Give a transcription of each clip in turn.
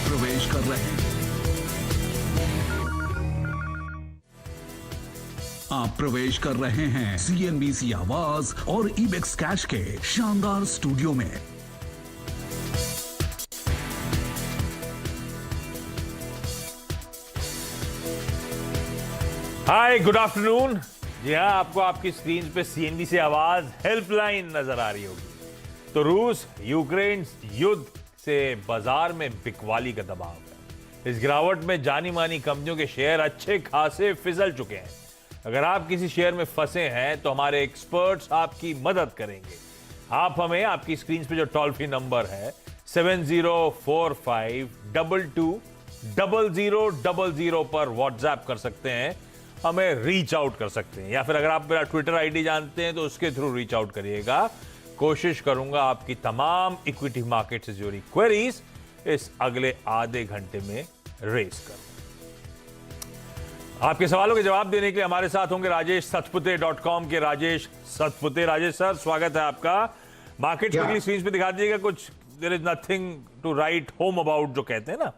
प्रवेश कर रहे हैं। आप प्रवेश कर रहे हैं CNBC आवाज और इबेक्स कैश के शानदार स्टूडियो में। हाय, गुड आफ्टरनून। जी हाँ, आपको आपकी स्क्रीन पे CNBC आवाज हेल्पलाइन नजर आ रही होगी। तो रूस यूक्रेन युद्ध से बाजार में बिकवाली का दबाव है। इस गिरावट में जानी मानी कंपनियों के शेयर अच्छे खासे फिसल चुके हैं। अगर आप किसी शेयर में फंसे हैं तो हमारे एक्सपर्ट्स आपकी मदद करेंगे। आप हमें आपकी स्क्रीन पे जो टोल फ्री नंबर है 7045220000 पर व्हाट्सएप कर सकते हैं, हमें रीच आउट कर सकते हैं, या फिर अगर आप मेरा ट्विटर आईडी जानते हैं तो उसके थ्रू रीच आउट करिएगा। कोशिश करूंगा आपकी तमाम इक्विटी मार्केट से जुड़ी क्वेरीज इस अगले आधे घंटे में रेस कर। आपके सवालों के जवाब देने के लिए हमारे साथ होंगे राजेश सतपुते.com के राजेश सतपुते। राजेश सर, स्वागत है आपका। मार्केट की स्क्रीन पे दिखा दीजिएगा कुछ there is nothing to write home about जो कहते हैं ना,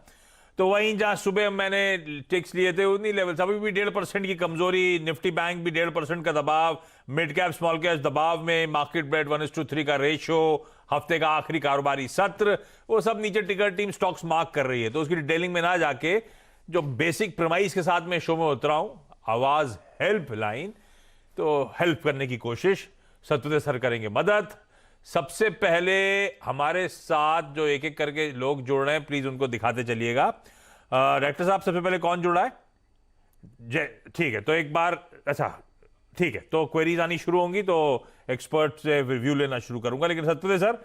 तो वहीं जहां सुबह मैंने टिक्स लिए थे उन्हीं लेवल्स अभी भी 1.5% की कमजोरी, निफ्टी बैंक भी 1.5% का दबाव, मिड कैप स्मॉल कैप दबाव में, मार्केट ब्रेड 1:3 का रेशियो, हफ्ते का आखिरी कारोबारी सत्र, वो सब नीचे टिकर टीम स्टॉक्स मार्क कर रही है। तो उसकी डिटेलिंग में ना जाके जो बेसिक प्रेमाइज के साथ मैं शो में उतरा हूं, आवाज हेल्पलाइन, तो हेल्प करने की कोशिश सतपुते सर करेंगे मदद। सबसे पहले हमारे साथ जो एक एक करके लोग जुड़ रहे हैं, प्लीज उनको दिखाते चलिएगा। डायरेक्टर साहब, सबसे पहले कौन जुड़ा है? जय, ठीक है। तो एक बार, अच्छा ठीक है, तो क्वेरीज आनी शुरू होंगी तो एक्सपर्ट से रिव्यू लेना शुरू करूंगा। लेकिन सतपुते सर,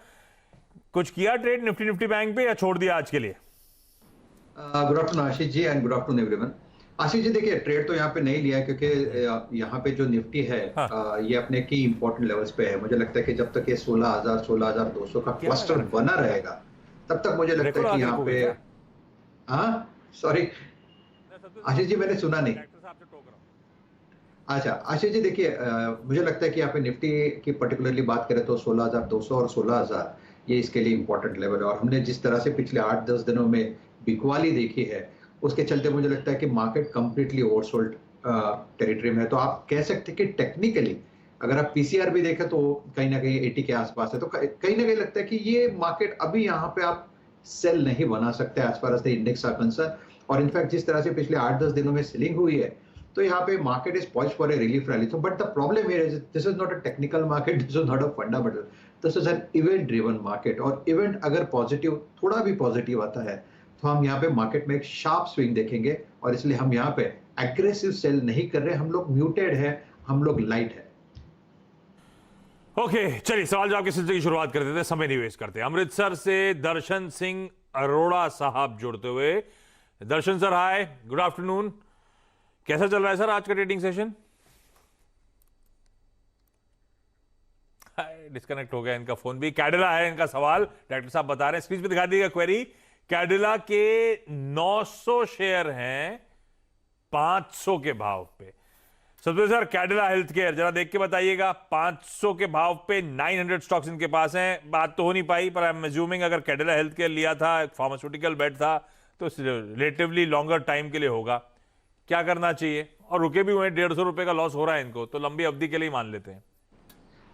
कुछ किया ट्रेड निफ्टी बैंक पे या छोड़ दिया आज के लिए? Good afternoon Ashish ji and good afternoon everyone. Ashish ji देखिए, ट्रेड तो यहाँ पे नहीं लिया क्योंकि यहाँ पे जो निफ्टी है ये अपने की इंपॉर्टेंट लेवल्स पे है। मुझे लगता है कि जब तक ये 16,000 16,200 का क्लस्टर बना रहेगा तब तक मुझे लगता है कि यहाँ पे, हाँ सॉरी आशीष जी मैंने सुना नहीं। अच्छा आशीष जी देखिए, मुझे लगता है कि यहाँ पे निफ्टी की पर्टिकुलरली बात करें तो 16,200 और 16,000 ये इसके लिए इंपॉर्टेंट लेवल है। और हमने जिस तरह से पिछले 8-10 दिनों में बिकवाली देखी है उसके चलते मुझे लगता है कि मार्केट कंप्लीटली ओवरसोल्ड टेरिटरी में है। तो आप कह सकते हैं कि टेक्निकली अगर आप पीसीआर भी देखें तो कहीं ना कहीं 80 के आसपास है। तो कहीं ना कहीं लगता है कि ये मार्केट अभी यहाँ पे आप सेल नहीं बना सकते as far as the index are concern. और इनफैक्ट जिस तरह से पिछले 8-10 दिनों में सेलिंग हुई है तो यहाँ पे market is poised for a relief rally. तो but the problem here is this is not a technical market, this is not a fundamental, this is an event driven market. और इवेंट अगर positive, थोड़ा भी positive आता है तो हम यहाँ पे मार्केट में एक शार्प स्विंग देखेंगे। और इसलिए हम यहाँ पे एग्रेसिव सेल नहीं कर रहे, हम लोग म्यूटेड है, हम लोग लाइट है। ओके, चलिए सवाल जवाब के सिलसिले की शुरुआत कर देते हैं, समय नहीं वेस्ट करते। अमृतसर से दर्शन सिंह अरोड़ा साहब जुड़ते हुए। दर्शन सर हाय, गुड आफ्टरनून। कैसा चल रहा है सर आज का ट्रेडिंग सेशन? डिस्कनेक्ट हो गया इनका फोन भी। कैडिला है इनका सवाल, डॉक्टर साहब बता रहे हैं, स्क्रीन पे दिखा दीजिएगा क्वेरी। कैडिला के 900 शेयर हैं 500 के भाव पे। सबसे सर कैडिला हेल्थ केयर जरा देख के बताइएगा, 500 के भाव पे 900 स्टॉक्स इनके पास हैं। बात तो हो नहीं पाई, पर आई एम अज्यूमिंग अगर कैडिला हेल्थ केयर लिया था, फार्मास्यूटिकल बेट था, तो रिलेटिवली लॉन्गर टाइम के लिए होगा। क्या करना चाहिए? और रुके भी हुए 150 रुपए का लॉस हो रहा है इनको, तो लंबी अवधि के लिए मान लेते हैं।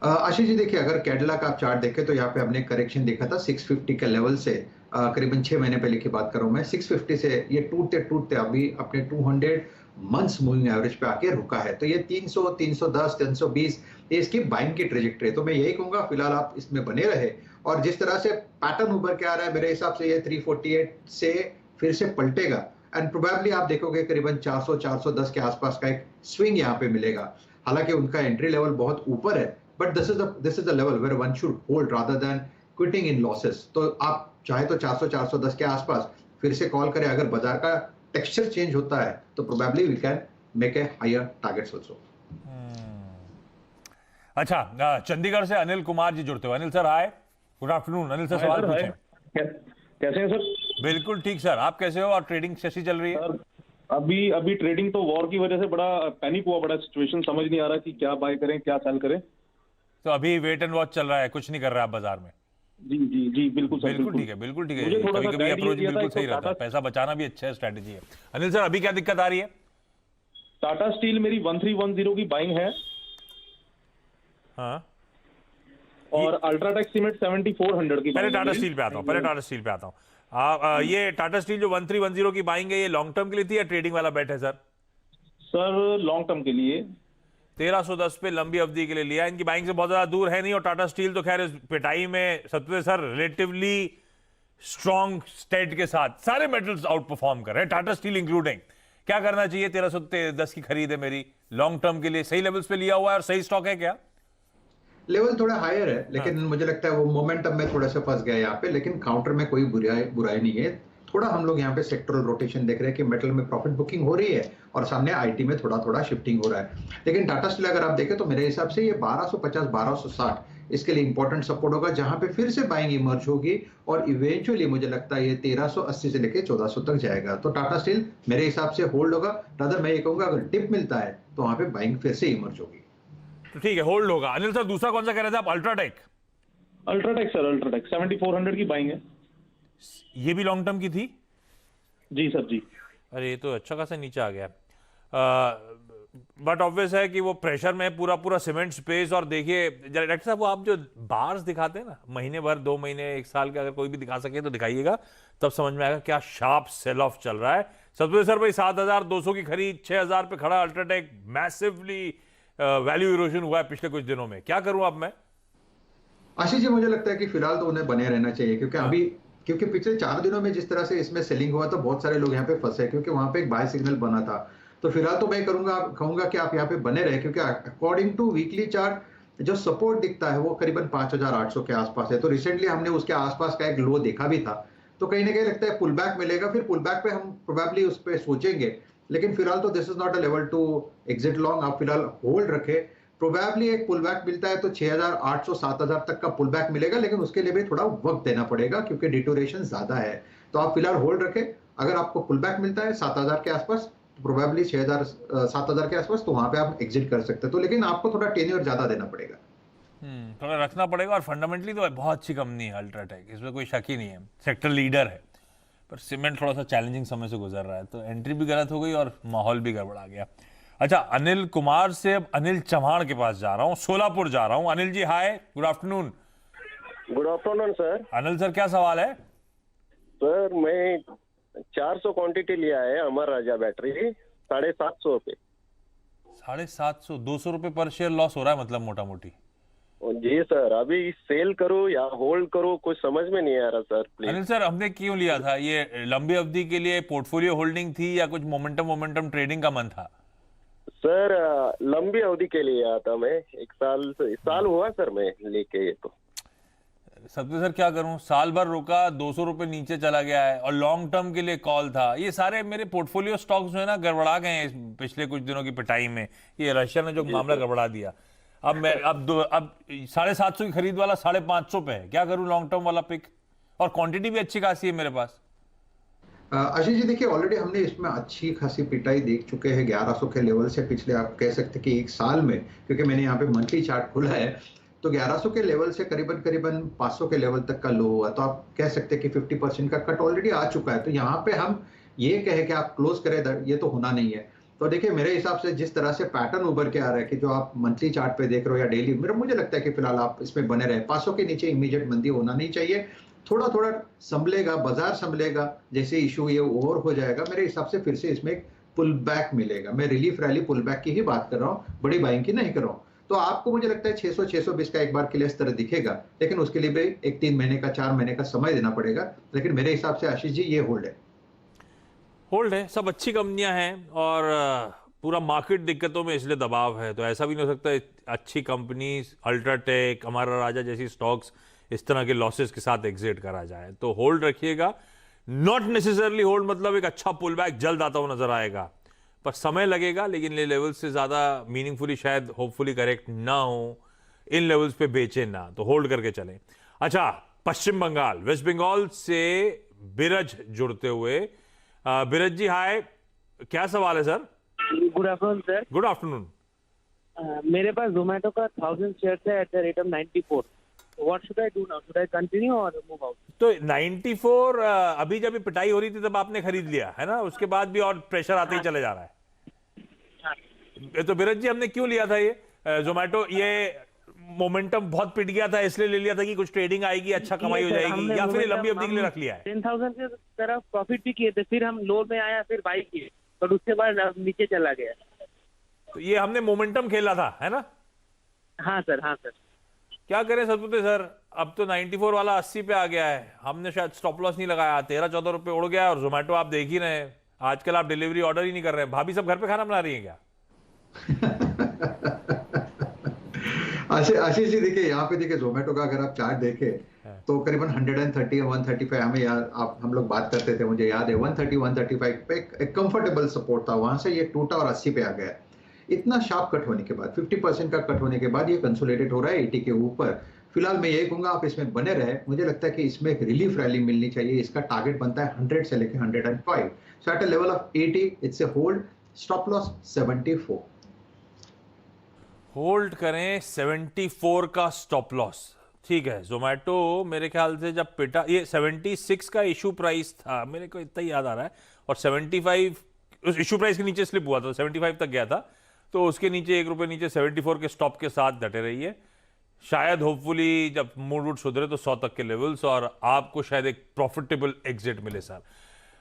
आशीष जी देखिए, अगर कैडिला का आप चार्ट देखें तो यहाँ पे हमने करेक्शन देखा था 650 के लेवल से, करीबन 6 महीने पहले की बात कर रहा हूं मैं। 650 से ये टूटते अभी अपने 200 मंथ्स मूविंग एवरेज पे आके रुका है। तो ये 300, 310, 320 ये इसकी बाइंग की ट्रेजेक्टरी है। तो मैं यही कहूंगा फिलहाल आप इसमें बने रहे। और जिस तरह से पैटर्न उभर के आ रहा है मेरे हिसाब से ये 348 से फिर से पलटेगा एंड प्रोबेबली आप देखोगे करीबन 400, 410 के आसपास का एक स्विंग यहाँ पे मिलेगा। हालांकि उनका एंट्री लेवल बहुत ऊपर है, but this is the level where one should hold rather than quitting in losses. तो आप चाहे तो 400, 410 के आसपास फिर से कॉल करें। अगर बाजार का टेक्सचर चेंज होता है तो probably we can make a higher targets also. अच्छा, चंडीगढ़ से अनिल कुमार जी जुड़ते हुए। Anil sir hi, good afternoon. Anil sir सवाल पूछें। कैसे हैं सर? बिल्कुल ठीक सर, आप कैसे हो और ट्रेडिंग कैसी चल रही है? सर अभी ट्रेडिंग तो वॉर की वजह से बड़ा पैनिक हुआ, बड़ा सिचुएशन समझ नहीं आ रहा कि क्या बाय करें क्या सेल करें। तो अभी वेट एंड वॉच चल रहा है, कुछ नहीं कर रहा है आप बाजार में? जी जी जी, बिल्कुल सर, बिल्कुल ठीक है, बिल्कुल ठीक है। मुझे थोड़ा कभी सा कभी guide ये अप्रोच दिया था, बिल्कुल एक सही तो रहता है, टाटा पैसा बचाना भी अच्छा स्ट्रेटेजी है। अनिल सर अभी क्या दिक्कत आ रही है? टाटा स्टील मेरी 1310 की बाइंग है, हाँ, और अल्ट्राटेक सीमेंट 7400 की पहले बाइंग है टाटा मेरी। स्टील पे आता हूँ, पहले टाटा स्टील पे आता हूँ। ये टाटा स्टील जो 1310 की बाइंग है, ये लॉन्ग टर्म के लिए थी या ट्रेडिंग वाला बेट है सर? सर लॉन्ग टर्म के लिए। 1310 पे लंबी अवधि के लिए लिया। इनकी बाइंग से बहुत ज्यादा दूर है नहीं, और टाटा स्टील तो खैर इस पिटाई में सत्य सर रिलेटिवली स्ट्रॉन्ग स्टेट के साथ सारे मेटल्स आउट परफॉर्म कर रहे हैं, टाटा स्टील इंक्लूडिंग। क्या करना चाहिए? 1310 की खरीद है मेरी, लॉन्ग टर्म के लिए सही लेवल्स पे लिया हुआ है और सही स्टॉक है क्या? लेवल थोड़ा हायर है, लेकिन मुझे लगता है वो मोमेंटम में थोड़ा सा फंस गया यहाँ पे। लेकिन काउंटर में कोई बुराई नहीं है। थोड़ा हम लोग यहाँ पे सेक्टरल रोटेशन देख रहे हैं कि मेटल में प्रॉफिट बुकिंग हो रही है और सामने आईटी में थोड़ा थोड़ा शिफ्टिंग हो रहा है। लेकिन टाटा स्टील अगर आप देखें तो मेरे हिसाब से ये 1250 1260 इसके लिए इंपॉर्टेंट सपोर्ट होगा, जहां पे फिर से बाइंग इमर्ज होगी और इवेंचुअली मुझे लगता है ये 1380 से लेके 1400 तक जाएगा। तो टाटा स्टील मेरे हिसाब से होल्ड होगा। रादर मैं ये कहूंगा अगर टिप मिलता है तो वहां पे बाइंग फिर से इमर्ज होगी। तो ठीक है, होल्ड होगा। अनिल सर दूसरा कौन सा कह रहे थे आप? अल्ट्राटेक। अल्ट्राटेक सर, अल्ट्राटेक 7400 की बाइंग है। ये भी लॉन्ग टर्म की थी? जी सर जी। अरे ये तो अच्छा खासा नीचे आ गया। बट ऑब्वियस है कि वो प्रेशर में पूरा पूरा सीमेंट स्पेस। और देखिए डायरेक्टर साहब, वो आप जो बार्स दिखाते हैं ना, महीने भर 2 महीने 1 साल के, अगर कोई भी दिखा सके तो दिखाइएगा, तब समझ में आएगा क्या शार्प सेल ऑफ चल रहा है। सबसे सर भाई 7200 की खरीद, 6000 पे खड़ा अल्ट्राटेक, मैसिवली वैल्यू इरोजन हुआ है पिछले कुछ दिनों में। क्या करूं अब मैं? आशीष जी, मुझे लगता है कि फिलहाल तो उन्हें बने रहना चाहिए, क्योंकि पिछले 4 दिनों में जिस तरह से इसमें सेलिंग हुआ तो बहुत सारे लोग यहाँ पे फंसे, क्योंकि वहां पे एक बाय सिग्नल बना था। तो फिलहाल तो मैं कहूंगा कि आप यहाँ पे बने रहे, क्योंकि अकॉर्डिंग टू वीकली चार्ट जो सपोर्ट दिखता है वो करीबन 5800 के आसपास है। तो रिसेंटली हमने उसके आसपास का एक लो देखा भी था। तो कहीं ना कहीं लगता है पुल बैक मिलेगा, फिर पुल बैक पे हम प्रोबेबली उस पर सोचेंगे। लेकिन फिलहाल तो this is not a level to exit long. आप फिलहाल होल्ड रखे। प्रोबेबली एक पुल बैक मिलता है तो 6800 7000 तक का पुल बैक मिलेगा, लेकिन उसके लिए भी थोड़ा वक्त देना पड़ेगा क्योंकि डिटोरेशन ज्यादा है। तो आप फिलहाल होल्ड रखें। अगर आपको पुल बैक मिलता है 7000 के आसपास, तो प्रोबेबली 6000 7000 के आसपास, तो वहां पे आप एग्जिट कर सकते हैं। तो लेकिन आपको थोड़ा टेन्योर ज्यादा देना पड़ेगा। थोड़ा रखना पड़ेगा। और फंडामेंटली तो बहुत अच्छी कंपनी है अल्ट्राटेक, इसमें कोई शक ही नहीं है, सेक्टर लीडर है। पर सीमेंट थोड़ा सा चैलेंजिंग समय से गुजर रहा है, तो एंट्री भी गलत हो गई और माहौल भी गड़बड़ा गया। अच्छा, अनिल कुमार से अब अनिल चौहान के पास जा रहा हूँ, सोलापुर जा रहा हूँ। Anil ji hi, good afternoon. Good afternoon sir. Anil sir क्या सवाल है? सर मैं 400 क्वांटिटी लिया है अमर राजा बैटरी 750 रुपये। 750, 200 रुपये पर शेयर लॉस हो रहा है मतलब मोटा मोटी। जी सर, अभी सेल करूं या होल्ड करूं कुछ समझ में नहीं आ रहा सर, प्लीज। अनिल सर हमने क्यों लिया था? ये लंबी अवधि के लिए पोर्टफोलियो होल्डिंग थी या कुछ मोमेंटम ट्रेडिंग का मन था? सर लंबी अवधि के लिए आया था मैं, 1 साल हुआ सर मैं लेके। ये तो सत्य सर क्या करूं, साल भर रुका, 200 रुपये नीचे चला गया है और लॉन्ग टर्म के लिए कॉल था। ये सारे मेरे पोर्टफोलियो स्टॉक्स जो है ना गड़बड़ा गए हैं पिछले कुछ दिनों की पिटाई में। ये रशिया ने जो मामला गड़बड़ा दिया, अब 750 की खरीद वाला 550 पे है। क्या करूं? लॉन्ग टर्म वाला पिक, और क्वांटिटी भी अच्छी खासी है मेरे पास। आशीष जी देखिए, ऑलरेडी हमने इसमें अच्छी खासी पिटाई देख चुके हैं 1100 के लेवल से पिछले, आप कह सकते हैं कि 1 साल में, क्योंकि मैंने यहाँ पे मंथली चार्ट खोला है तो 1100 के लेवल से करीबन 500 के लेवल तक का लो हुआ। तो आप कह सकते हैं कि 50% का कट ऑलरेडी आ चुका है। तो यहाँ पे हम ये कहे कि आप क्लोज करें, ये तो होना नहीं है। तो देखिए मेरे हिसाब से जिस तरह से पैटर्न उभर के आ रहा है कि जो आप मंथली चार्ट पे देख रहे हो या डेली, मुझे लगता है कि फिलहाल आप इसमें बने रहे। 500 के नीचे इमीडिएट मंदी होना नहीं चाहिए। थोड़ा थोड़ा संभलेगा, बाजार संभलेगा, जैसे इशू ये ओवर हो जाएगा मेरे हिसाब से फिर से इसमें एक पुल बैक मिलेगा। मैं रिलीफ रैली पुल बैक की ही बात कर रहा हूँ, बड़ी बाइंग की नहीं कर रहा हूँ। तो आपको मुझे लगता है 600 620 का एक बार के लिए इस तरह दिखेगा, लेकिन उसके लिए भी एक 3 महीने का 4 महीने का समय देना पड़ेगा। लेकिन मेरे हिसाब से आशीष जी ये होल्ड है। होल्ड है, सब अच्छी कंपनियां हैं और पूरा मार्केट दिक्कतों में इसलिए दबाव है। तो ऐसा भी नहीं हो सकता अच्छी कंपनी अल्ट्राटेक, हमारा राजा जैसी स्टॉक्स इस तरह के लॉसेस के साथ एग्जिट करा जाए। तो होल्ड रखिएगा। नॉट नेसेसरली होल्ड मतलब एक अच्छा पुल बैक जल्द आता हुआ नजर आएगा, पर समय लगेगा। लेकिन ये लेवल से ज्यादा मीनिंगफुली शायद होपफुली करेक्ट ना हो, इन लेवल्स पे बेचे ना, तो होल्ड करके चलें। अच्छा, पश्चिम बंगाल, वेस्ट बंगाल से बिरज जुड़ते हुए। बिरज जी हाय, क्या सवाल है sir? Good afternoon sir. Good afternoon. मेरे पास जोमेटो का 1000 शेयर है at the rate of 94। what should I do now? Should I continue or move out? तो 94 अभी जब ये पिटाई हो रही थी तब आपने खरीद लिया है ना, उसके बाद भी और प्रेशर आते ही चले जा रहा है। तो बिरज जी हमने क्यों लिया था ये जोमेटो? ये मोमेंटम बहुत पिट गया था इसलिए ले लिया था कि कुछ ट्रेडिंग आएगी, अच्छा कमाई हो जाएगी, या फिर लंबी अवधि के लिए रख लिया है? 10,000 के तरफ प्रॉफिट भी किए थे, फिर हम लो में आया, फिर बाई किए, और उसके बाद नीचे चला गया। तो ये हमने मोमेंटम खेला था, है ना? हाँ सर, हाँ सर। क्या करें सतपुते सर, अब तो 94 वाला 80 पे आ गया है। हमने शायद स्टॉप लॉस नहीं लगाया, 13-14 रुपए उड़ गया। और जोमेटो आप देख ही रहे हैं, आजकल आप डिलीवरी ऑर्डर ही नहीं कर रहे हैं। भाभी सब घर पे खाना बना रही है क्या? आशीष जी देखिए, यहाँ पे देखिए जोमेटो का अगर आप चार्ट देखें तो करीबन 130 135 हमें याद, आप हम लोग बात करते थे, मुझे याद है 130 135 पे एक कंफर्टेबल सपोर्ट था, वहां से ये टूटा और 80 पे आ गया। इतना शार्प कट होने के बाद, 50% का कट होने के बाद ये कंसोलिडेट हो रहा है 80 के ऊपर। फिलहाल मैं यही कहूंगा आप इसमें बने रहे। मुझे लगता है कि इसमें एक रिलीफ रैली मिलनी चाहिए। इसका टारगेट बनता है 100 से लेकर 105। So at a level of 80 it's a hold, stop loss 74। Hold करें 74 का स्टॉप लॉस, ठीक है। जोमेटो मेरे ख्याल से जब पिटा, ये 76 का इशू प्राइस था, मेरे को इतना ही याद आ रहा है, और 75 उस इशू प्राइस के नीचे स्लिप हुआ था, 75 तक गया था, तो उसके नीचे 1 रुपए नीचे 74 के स्टॉप के साथ डटे रही है। शायद होपफुली जब मूड वूड सुधरे तो 100 तक के लेवल्स, और आपको शायद एक प्रॉफिटेबल एग्जिट मिले सर।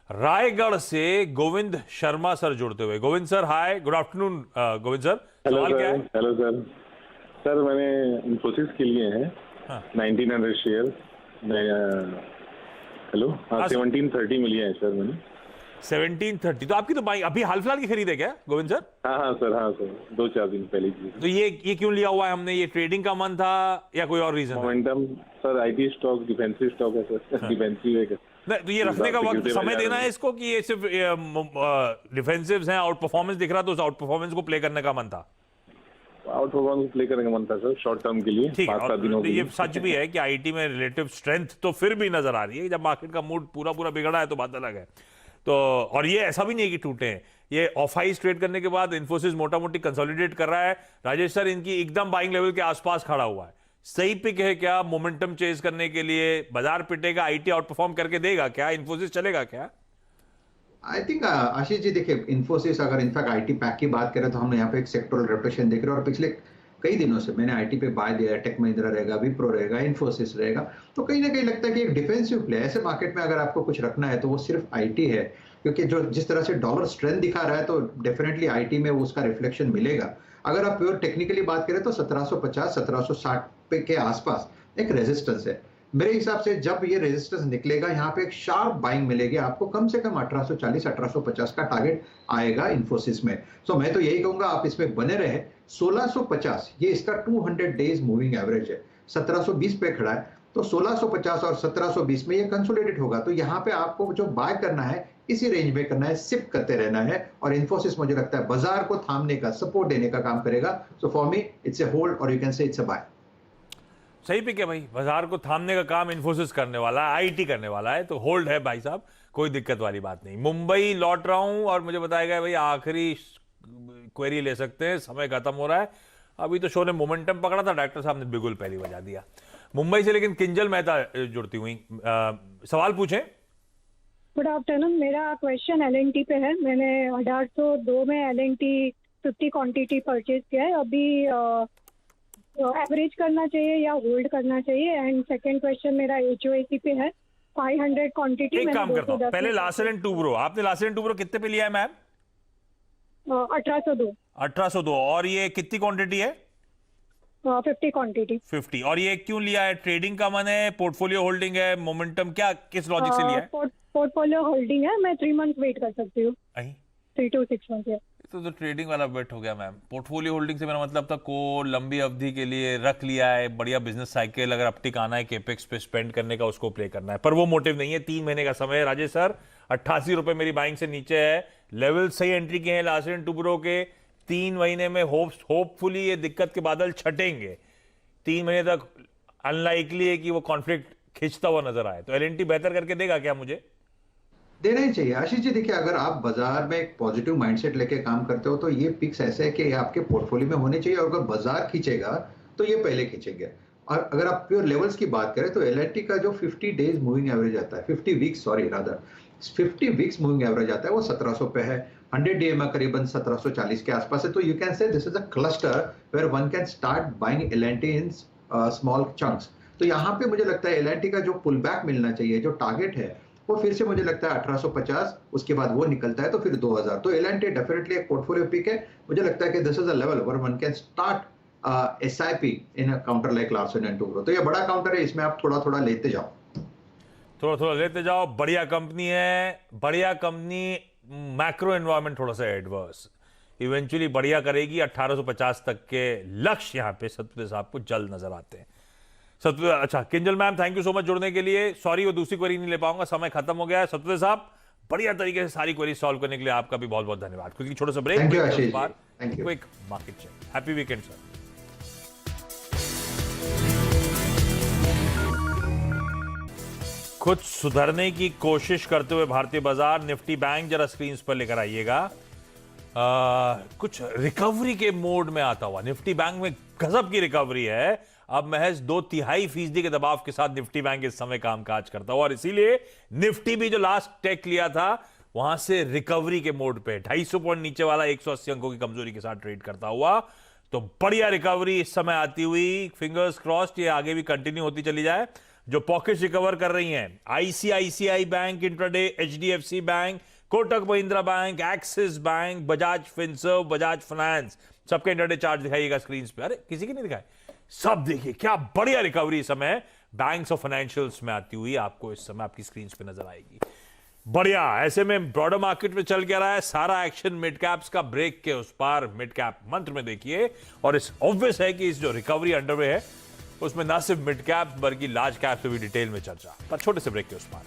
रायगढ़ से गोविंद शर्मा सर जुड़ते हुए। Govind sir hi, good afternoon Govind sir, सवाल क्या है? Hello sir. सर मैंने इन्फोसिस के लिए है 1900 शेयर, हेलो, 1730 मिली है सर मैंने। 1730, तो आपकी तो बाई अभी हाल फिलहाल की खरीद है क्या गोविंद सर? हाँ सर, 2-4 दिन पहले की। तो ये क्यों लिया हुआ है हमने? ये ट्रेडिंग का मन था या कोई और reason? Momentum sir, IT stock, defensive stock है सर, डिफेंसिव है। नहीं, तो ये रखने का वक्त समय देना है इसको कि ये सिर्फ डिफेंसिव्स हैं, आउट परफॉर्मेंस दिख रहा, तो उस आउट परफॉर्मेंस को प्ले करने का मन था? आउट परफॉर्मेंस को प्ले करने का मन था सर, शॉर्ट टर्म के लिए, 5-7 दिनों के लिए। ये सच भी है कि आईटी में रिलेटिव स्ट्रेंथ तो फिर भी नजर आ रही है। जब मार्केट का मूड पूरा बिगड़ा है तो बात अलग है। तो और ये ऐसा भी नहीं है कि टूटे हैं, ये ऑफ हाइस ट्रेड करने के बाद इन्फोसिस मोटा मोटी कंसोलिडेट कर रहा है। राजेश सर, इनकी एकदम बाइंग लेवल के आसपास खड़ा हुआ है, सही पिक है क्या मोमेंटम चेज करने के लिए? बाजार पिटेगा, आईटी आउट परफॉर्म करके देगा क्या? इन्फोसिस चलेगा क्या? आई थिंक आशीष जी देखिए, इन्फोसिस अगर इनफैक्ट आईटी पैक की बात करें तो हम यहाँ पे एक सेक्टोरल रोटेशन देख रहे हैं, और पिछले कई दिनों से मैंने आईटी पे बाय दिया है। टेक महिंद्रा रहेगा, विप्रो रहेगा, इन्फोसिस रहेगा, तो कहीं ना कहीं लगता है कि एक डिफेंसिव प्ले ऐसे मार्केट में अगर आपको कुछ रखना है तो वो सिर्फ आईटी है, क्योंकि जो जिस तरह से डॉलर स्ट्रेंथ दिखा रहा है तो डेफिनेटली आईटी में उसका रिफ्लेक्शन मिलेगा। अगर आप प्योर टेक्निकली बात करें तो 1750 1760 पे के आसपास एक रेजिस्टेंस है। मेरे हिसाब से जब ये रेजिस्टेंस निकलेगा, यहाँ पे एक शार्प बाइंग मिलेगी आपको, कम से कम 1840 1850 का टारगेट आएगा इन्फोसिस में। सो मैं तो यही कहूंगा आप इसमें बने रहे। 1650 ये इसका 200 डेज मूविंग एवरेज है, 1720 पे खड़ा है, तो 1650 और 1720 में ये कंसोलिडेट होगा। तो यहाँ पे आपको जो बाय करना है इसी रेंज में करना है, सिप करते रहना है, और इन्फोसिस मुझे लगता है बाजार को थामने का, सपोर्ट देने का काम करेगा। So for me it's a hold, और you can say it's a buy. सही पिक है भाई, बाजार को थामने का काम इन्फोसिस करने वाला है, आईटी करने वाला है, तो होल्ड है भाई साहब, कोई दिक्कत वाली बात नहीं। मुंबई लौट रहा हूं और मुझे बताया गया भाई आखिरी क्वेरी ले सकते हैं, समय खत्म हो रहा है। अभी तो शो ने मोमेंटम पकड़ा था, डॉक्टर साहब ने बिगुल पहली बजा दिया मुंबई से। लेकिन किंजल मेहता जुड़ती हुई, सवाल पूछें। गुड आफ्टरनून, मेरा क्वेश्चन एलएनटी पे है। मैंने 1802 में एलएनटी 50 क्वांटिटी परचेज किया है। अभी एवरेज करना चाहिए या होल्ड करना चाहिए? एंड सेकंड क्वेश्चन मेरा एचओएसी पे है, 500 क्वांटिटी। एक काम करता हूं, पहले लार्सन टूब्रो, आपने लार्सन टूब्रो कितने पे लिया है मैम? 1802। 1802, और ये कितनी क्वांटिटी है? 50 क्वांटिटी। 50, और ये क्यों लिया है? ट्रेडिंग का मन है, पोर्टफोलियो होल्डिंग है, मोमेंटम, क्या किस लॉजिक से लिया है? पोर्टफोलियो होल्डिंग है, मैं 3 मंथ वेट कर सकती हूँ। 3 to 6 मंथ। तो ट्रेडिंग वाला बेट हो गया मैम। पोर्टफोलियो होल्डिंग से मेरा मतलब था को लंबी अवधि के लिए रख लिया है, बढ़िया बिजनेस साइकिल, अगर अपटिक आना है केपेक्स पे स्पेंड करने का, उसको प्ले करना है, पर वो मोटिव नहीं है। 3 महीने का समय है राजेश सर, 88 रुपए मेरी बाइंग से नीचे है, लेवल सही एंट्री के हैं लार्सन टूब्रो के। 3 महीने में होपफुली ये दिक्कत के बादल छटेंगे। 3 महीने तक अनलाइकली है कि वो कॉन्फ्लिक्ट खिंचता हुआ नजर आए, तो एलएनटी बेहतर करके देगा क्या? मुझे देना ही चाहिए। आशीष जी देखिए, अगर आप बाजार में एक पॉजिटिव माइंडसेट लेके काम करते हो तो ये पिक्स ऐसे है कि आपके पोर्टफोलियो में होने चाहिए, और अगर बाजार खींचेगा तो ये पहले खींचेंगे। और अगर आप प्योर लेवल्स की बात करें तो L&T का जो 50 डेज मूविंग एवरेज आता है, 50 weeks sorry rather 50 weeks moving average आता है, वो 1700 पे है। 100 डे में करीबन 1740 के आसपास है। तो you can say this is a cluster where one can start buying L&T in small chunks. तो यहाँ पे मुझे लगता है L&T का जो पुल बैक मिलना चाहिए, जो टारगेट है, वो फिर से मुझे लगता है 1850, उसके बाद वो निकलता है तो फिर 2000। तो L&T डेफिनेटली एक पोर्टफोलियो पिक है। मुझे लगता है कि this is a level where one can start SIP in a counter like Larsen and Toubro. तो ये बड़ा काउंटर है, इसमें आप थोड़ा थोड़ा लेते जाओ, थोड़ा थोड़ा लेते जाओ। बढ़िया कंपनी है, बढ़िया कंपनी। मैक्रो एनवायरनमेंट थोड़ा सा एडवर्स, इवेंचुअली बढ़िया करेगी। 1850 तक के लक्ष्य यहां पे सतपुते साहब को जल्द नजर आते हैं। सतपुते, अच्छा Kinjal ma'am, thank you so much जुड़ने के लिए। सॉरी वो दूसरी क्वेरी नहीं ले पाऊंगा, समय खत्म हो गया है। सतपुते साहब, बढ़िया तरीके से सारी क्वेरी सॉल्व करने के लिए आपका भी बहुत बहुत धन्यवाद। क्योंकि छोटा सा break, quick market check. Happy weekend sir. कुछ सुधरने की कोशिश करते हुए भारतीय बाजार, निफ्टी बैंक जरा स्क्रीन पर लेकर आइएगा। कुछ रिकवरी के मोड में आता हुआ निफ्टी बैंक में गजब की रिकवरी है। अब महज 2/3% के दबाव के साथ निफ्टी बैंक इस समय कामकाज करता हुआ, और इसीलिए निफ्टी भी जो लास्ट टेक लिया था वहां से रिकवरी के मोड पे 250 पॉइंट नीचे वाला 180 अंकों की कमजोरी के साथ ट्रेड करता हुआ। तो बढ़िया रिकवरी इस समय आती हुई, फिंगर्स क्रॉस्ड ये आगे भी कंटिन्यू होती चली जाए। जो पॉकेट्स रिकवर कर रही हैं, ICICI bank intraday, HDFC bank, Kotak Mahindra bank, axis bank, Bajaj Finserv, Bajaj finance, सबके इंट्राडे चार्ट दिखाइएगा स्क्रीन पे। अरे किसी की नहीं दिखाए, सब देखिए क्या बढ़िया रिकवरी इस समय बैंक्स और फाइनेंशियल्स में आती हुई आपको इस समय आपकी स्क्रीन पे नजर आएगी। बढ़िया। ऐसे में ब्रॉडर मार्केट में चल क्या रहा है, सारा एक्शन मिड कैप्स का, ब्रेक के उस पार मिड कैप मंत्र में देखिए। और इस ऑब्वियस है कि इस जो रिकवरी अंडरवे है उसमें ना सिर्फ मिड कैप बल्कि लार्ज कैप से भी डिटेल में चर्चा, पर छोटे से ब्रेक के उस पार।